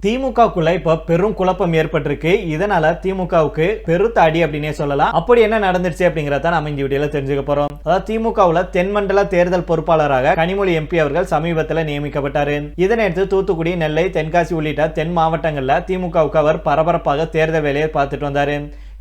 திமுகக்குள்ள இப்ப பெரும் குழப்பம் ஏற்பட்டிருக்கு. இதனால திமுகவுக்கு பெருத்த அடி அப்படின்னே சொல்லலாம். அப்படி என்ன நடந்துச்சு அப்படிங்கறத நாம இந்த வீடியோல தெரிஞ்சுக்க போறோம். அதாவது திமுகவுல தென்மண்டல தேர்தல் பொறுப்பாளராக கனிமொழி எம்பி அவர்கள் சமீபத்தில் நியமிக்கப்பட்டாரு. இதனையடுத்து தூத்துக்குடி, நெல்லை, தென்காசி உள்ளிட்ட தென் மாவட்டங்கள்ல திமுகவுக்கு அவர் பரபரப்பாக தேர்தல் வேலையை பார்த்துட்டு வந்தாரு.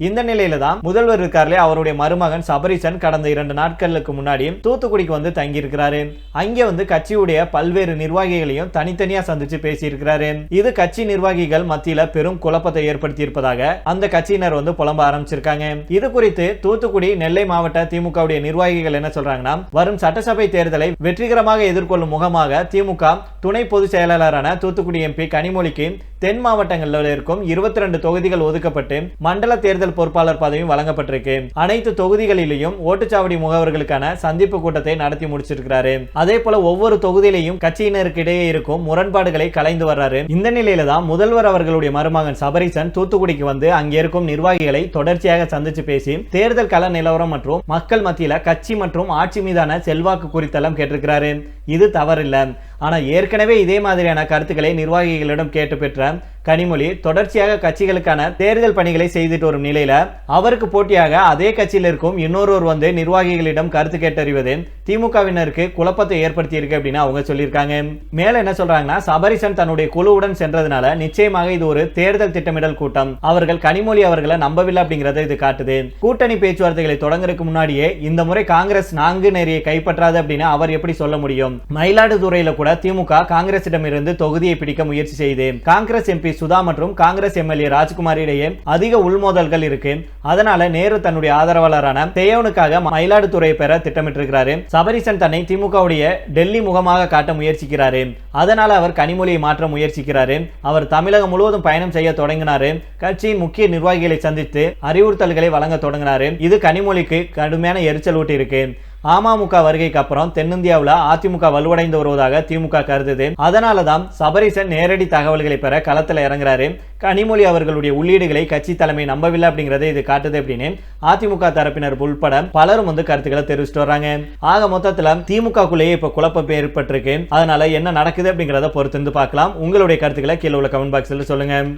இந்த நிலையில தான் முதல்வர் இருக்கார்லே அவருடைய மருமகன் சபரீசன் கடந்த 2 நாட்களுக்கு முன்னாடி தூத்துக்குடிக்கு வந்து தங்கி இருக்கிறாரு. அங்கே வந்து கட்சியுடைய பல்வேறு நிர்வாகிகளையும் தனித்தனியா சந்திச்சு பேசி இருக்கிறாரு. இது கட்சி நிர்வாகிகள் மத்தியில பெரும் குழப்பத்தை ஏற்படுத்தி இருப்பதாக அந்த கட்சியினர் வந்து புலம்ப ஆரம்பிச்சிருக்காங்க. இது குறித்து தூத்துக்குடி, நெல்லை மாவட்ட திமுகவுடைய நிர்வாகிகள் என்ன சொல்றாங்கன்னா, வரும் சட்டசபை தேர்தலை வெற்றிகரமாக எதிர்கொள்ளும் முகமாக திமுக துணை பொதுச் செயலாளரான தூத்துக்குடி எம்பி கனிமொழிக்கு தென் மாவட்டங்களில் இருக்கும் 22 தொகுதிகள் ஒதுக்கப்பட்டு மண்டல தேர்தல் பொறுப்பாளர் பதவியும் வழங்கப்பட்டிருக்கு. அனைத்து தொகுதிகளிலும் ஓட்டுச்சாவடி முகவர்களுக்கான சந்திப்பு கூட்டத்தை நடத்தி முடிச்சிருக்கிறாரு. அதே போல ஒவ்வொரு தொகுதியிலையும் கட்சியினருக்கு இடையே இருக்கும் முரண்பாடுகளை கலைந்து வர்றாரு. இந்த நிலையில தான் முதல்வர் அவர்களுடைய மருமகன் சபரீசன் தூத்துக்குடிக்கு வந்து அங்கே இருக்கும் நிர்வாகிகளை தொடர்ச்சியாக சந்திச்சு பேசி தேர்தல் கள நிலவரம் மற்றும் மக்கள் மத்தியில கட்சி மற்றும் ஆட்சி மீதான செல்வாக்கு குறித்தெல்லாம் கேட்டிருக்கிறாரு. இது தவறில்லை. ஆனா ஏற்கனவே இதே மாதிரியான கருத்துக்களை நிர்வாகிகளிடம் கேட்டு பெற்ற கனிமொழி தொடர்ச்சியாக கட்சிகளுக்கான தேர்தல் பணிகளை செய்துட்டு வரும் நிலையில அவருக்கு போட்டியாக அதே கட்சியில் இருக்கும் இன்னொருவர் வந்து நிர்வாகிகளிடம் கருத்து கேட்டறிவது திமுகவினருக்கு குழப்பத்தை ஏற்படுத்தி இருக்கு அப்படின்னு அவங்க சொல்லியிருக்காங்க. மேல என்ன சொல்றாங்கன்னா, சபரீசன் தன்னுடைய குழுவுடன் சென்றதுனால நிச்சயமாக இது ஒரு தேர்தல் திட்டமிடல் கூட்டம். அவர்கள் கனிமொழி அவர்களை நம்பவில்லை அப்படிங்கறத இது காட்டுது. கூட்டணி பேச்சுவார்த்தைகளை தொடங்குறதுக்கு முன்னாடியே இந்த முறை காங்கிரஸ் நான்கு நெறியை கைப்பற்றாது அப்படின்னு அவர் எப்படி சொல்ல முடியும்? மயிலாடுதுறையில கூட திமுக காங்கிரசிடம் இருந்து தொகுதியை பிடிக்க முயற்சி செய்து காங்கிரஸ் எம்பி சுதா மற்றும் காங்கிரஸ் எம்எல்ஏ ராஜ்குமார் இடையே அதிக உள்மோதல்கள் இருக்கு. அதனால நேரு தன்னுடைய ஆதரவாளரான தேவனுக்காக மயிலாடுதுறையை பெற திட்டமிட்டிருக்கிறாரு. சபரீசன் தன்னை திமுகவுடைய டெல்லி முகமாக காட்ட முயற்சிக்கிறாரு. அதனால அவர் கனிமொழியை மாற்ற முயற்சிக்கிறாரு. அவர் தமிழகம் முழுவதும் பயணம் செய்ய தொடங்கினாரு. கட்சியின் முக்கிய நிர்வாகிகளை சந்தித்து அறிவுறுத்தல்களை வழங்க தொடங்கினாரு. இது கனிமொழிக்கு கடுமையான எரிச்சல் ஊட்டி இருக்கு. அமமுக வருகைக்கு அப்புறம் தென்னிந்தியாவில் அதிமுக வலுவடைந்து வருவதாக திமுக கருதுது. அதனாலதான் சபரீசன் நேரடி தகவல்களை பெற களத்தில் இறங்குறாரு. கனிமொழி அவர்களுடைய உள்ளீடுகளை கட்சி தலைமை நம்பவில்லை அப்படிங்கறத இது காட்டுது அப்படின்னு அதிமுக தரப்பினர் உள்பட பலரும் வந்து கருத்துக்களை தெரிவிச்சுட்டு வர்றாங்க. ஆக மொத்தத்துல திமுகக்குள்ளேயே இப்ப குழப்பம் ஏற்பட்டிருக்கு. அதனால என்ன நடக்குது அப்படிங்கறத பொறுத்து பார்க்கலாம். உங்களுடைய கருத்துக்களை கீழே உள்ள கமெண்ட் பாக்ஸ்ல சொல்லுங்க.